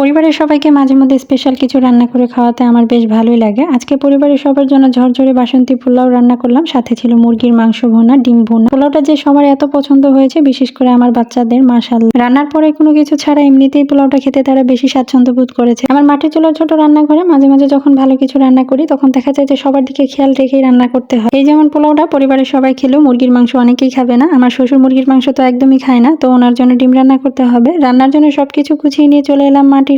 পরিবারের সবাইকে মাঝে মধ্যে স্পেশাল কিছু রান্না করে খাওয়াতে আমার বেশ ভালোই লাগে। আজকে পরিবারের সবার জন্য ঝরঝরে বাসন্তী পোলাও রান্না করলাম, সাথে ছিল মুরগির মাংস ভুনা, ডিম ভুনা। পোলাওটা যে সবার এত পছন্দ হয়েছে, বিশেষ করে আমার বাচ্চাদের, মাশাআল্লাহ। রান্নার পরে কোনো কিছু ছাড়া এমনিতেই পোলাওটা খেতে তারা বেশি স্বাচ্ছন্দ্য বোধ করেছে। আমার মাটির চুলার ছোট রান্নাঘরে মাঝে মাঝে যখন ভালো কিছু রান্না করি, তখন দেখা যায় যে সবার দিকে খেয়াল রেখেই রান্না করতে হয়। এই যেমন পোলাওটা পরিবারের সবাই খেলেও মুরগির মাংস অনেকেই খাবে না। আমার শ্বশুর মুরগির মাংস তো একদমই খায় না, তো ওনার জন্য ডিম রান্না করতে হবে। রান্নার জন্য সবকিছু গুছিয়ে নিয়ে চলে এলাম মাটির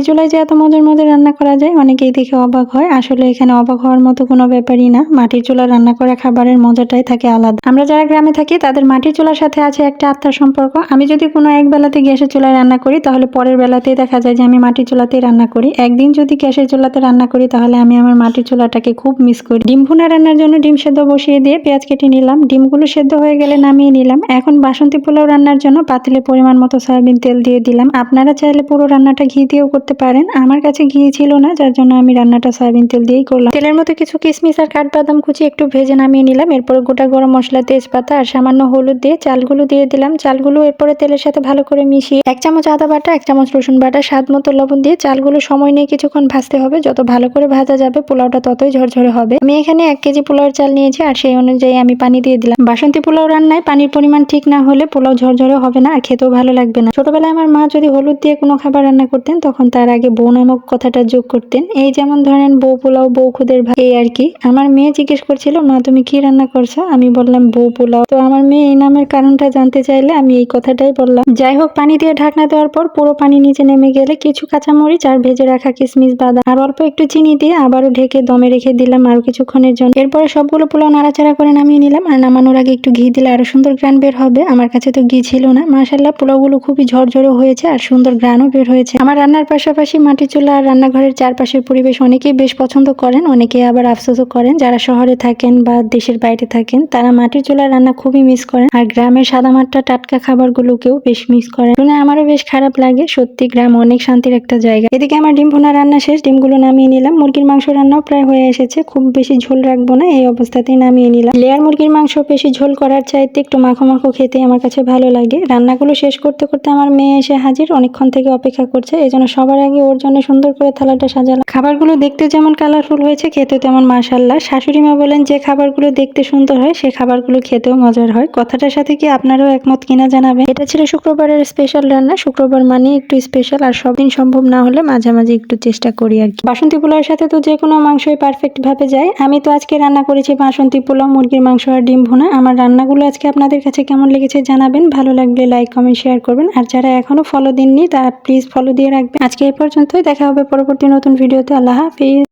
চুলায় যে এত মজার মজার রান্না করা যায়, অনেকেই দেখে অবাক হয়। আসলে এখানে অবাক হওয়ার মতো কোনো ব্যাপারই না। মাটির চুলায় রান্না করা খাবারের মজাটাই থাকে আলাদা। আমরা যারা গ্রামে থাকি তাদের মাটির চুলার সাথে আছে একটা আত্মার সম্পর্ক। আমি যদি কোনো এক বেলাতে গ্যাসের চুলায় রান্না করি, তাহলে পরের বেলাতেই দেখা যায় যে আমি মাটির চুলাতেই রান্না করি। একদিন যদি গ্যাসের চুলাতে রান্না করি, তাহলে আমি আমার মাটির চুলাটাকে খুব মিস করি। ডিম ভুনা রান্নার জন্য ডিম সেদ্ধ বসিয়ে দিয়ে পেঁয়াজ কেটে নিলাম। ডিমগুলো সেদ্ধ হয়ে গেলে নামিয়ে নিলাম। এখন বাসন্তী পোলাও রান্নার জন্য পাতিলে পরিমাণ মতো সয়াবিন তেল দিয়ে দিলাম। আপনারা চাইলে পুরো রান্নাটা ঘি দিয়েও করতে পারেন। আমার কাছে ঘি ছিল না, যার জন্য আমি রান্নাটা সয়াবিন তেল দিয়েই করলাম। তেলের মধ্যে কিছু কিশমিশ আর কাঠবাদাম কুচি একটু ভেজে নামিয়ে নিলাম। এরপরে গোটা গরম মশলা, তেজপাতা আর সামান্য হলুদ দিয়ে চালগুলো দিয়ে দিলাম। চালগুলো এরপরে তেলের সাথে ভালো করে মিশিয়ে 1 চামচ আদা বাটা, 1 চামচ রসুন বাটা, স্বাদ মতো লবণ দিয়ে চালগুলো সময় নিয়ে কিছুক্ষণ ভাজতে হবে। যত ভালো করে ভাজা যাবে পোলাওটা ততই ঝরঝরে হবে। আমি এখানে 1 কেজি পোলাওর চাল নিয়েছি, আর সেই অনুযায়ী আমি পানি দিয়ে দিলাম। বাসন্তী পোলাও রান্নায় পানির পরিমাণ ঠিক না হলে পোলাও ঝরঝরে হবে না আর খেতেও ভালো লাগবে না। ছোটবেলায় আমার মা যদি হলুদ দিয়ে কোনো খাবার রান্না করতেন, তখন তার আগে বউ নামক কথাটা যোগ করতেন। এই যেমন ধরেন বউ পোলাও, বউ খুদের ভাত, এই আর কি। আমার মেয়ে জিজ্ঞেস করছিল, মা তুমি কি রান্না করছো? আমি বললাম বউ পোলাও। তো আমার মেয়ে এই নামের কারণটা জানতে চাইলে আমি এই কথাটাই বললাম। যাই হোক, পানি দিয়ে ঢাকনা দেওয়ার পর পুরো পানি নিচে নেমে গেলে কিছু কাঁচামরিচ আর ভেজে রাখা কিশমিশ, বাদাম আর অল্প একটু চিনি দিয়ে আবারও ঢেকে দমে রেখে দিলাম আরো কিছুক্ষণের জন্য। এরপরে সবগুলো পোলাও নাড়াচাড়া করে নামিয়ে নিলাম। আর নামানোর আগে একটু ঘি দিলে আরো সুন্দর গ্রান বের হবে। আমার কাছে তো ঘি ছিল না। মাশাআল্লাহ, পোলাওগুলো খুবই ঝরঝরে হয়েছে আর সুন্দর গ্রানও বের হয়েছে। আমার রান্নার পাশাপাশি মাটির চুলা আর রান্নাঘরের চারপাশের পরিবেশ অনেকেই বেশ পছন্দ করেন, অনেকেই আবার আফসোসও করেন। যারা শহরে থাকেন বা দেশের বাইরে থাকেন, তারা মাটির চুলার রান্না খুবই মিস করেন, আর গ্রামের সাদামাটা টাটকা খাবারগুলোকেও বেশ মিস করেন। শুনে আমারও বেশ খারাপ লাগে। সত্যি গ্রাম অনেক শান্তির একটা জায়গা। এদিকে আমার ডিম ভুনা রান্না শেষ, ডিমগুলো নামিয়ে নিলাম। মুরগির মাংস রান্নাও প্রায় হয়ে এসেছে। খুব বেশি ঝোল রাখবো না, এই অবস্থাতেই নামিয়ে নিলাম। লেয়ার মুরগির মাংস বেশি ঝোল করার চাইতে একটু মাখো মাখো খেতে আমার কাছে ভালো লাগে। রান্নাগুলো শেষ করতে করতে আমার মেয়ে এসে হাজির, অনেকক্ষণ থেকে অপেক্ষা করছে। এজন্য সবার আগে ওর জন্য সুন্দর করে থালাটা সাজালাম। খাবারগুলো দেখতে যেমন কালারফুল হয়েছে, খেতে তেমন মাশাআল্লাহ। শাশুড়ি মা বলেন, যে খাবারগুলো দেখতে সুন্দর হয় সে খাবারগুলো খেতেও মজার হয়। কথাটার সাথে কি আপনারাও একমত কিনা জানাবেন। এটা ছিল শুক্রবারের স্পেশাল রান্না। শুক্রবার মানে একটু স্পেশাল, আর সব দিন সম্ভব না হলে মাঝে মাঝে একটু চেষ্টা করি আর কি। বাসন্তী পোলাওর সাথে তো যে কোনো মাংসই পারফেক্ট ভাবে যায়। আমি তো আজকে রান্না করেছি বাসন্তী পোলাও, মুরগির মাংস আর ডিম ভুনা। আমার রান্নাগুলো আজকে আপনাদের কাছে কেমন লেগেছে জানাবেন। ভালো লাগলে লাইক, কমেন্ট, শেয়ার করবেন। আর যারা এখনো ফলো দেননি তারা প্লিজ ফলো দিয়ে রাখবেন। আজকে এই পর্যন্তই, দেখা হবে পরবর্তী নতুন ভিডিওতে। আল্লাহ হাফিজ।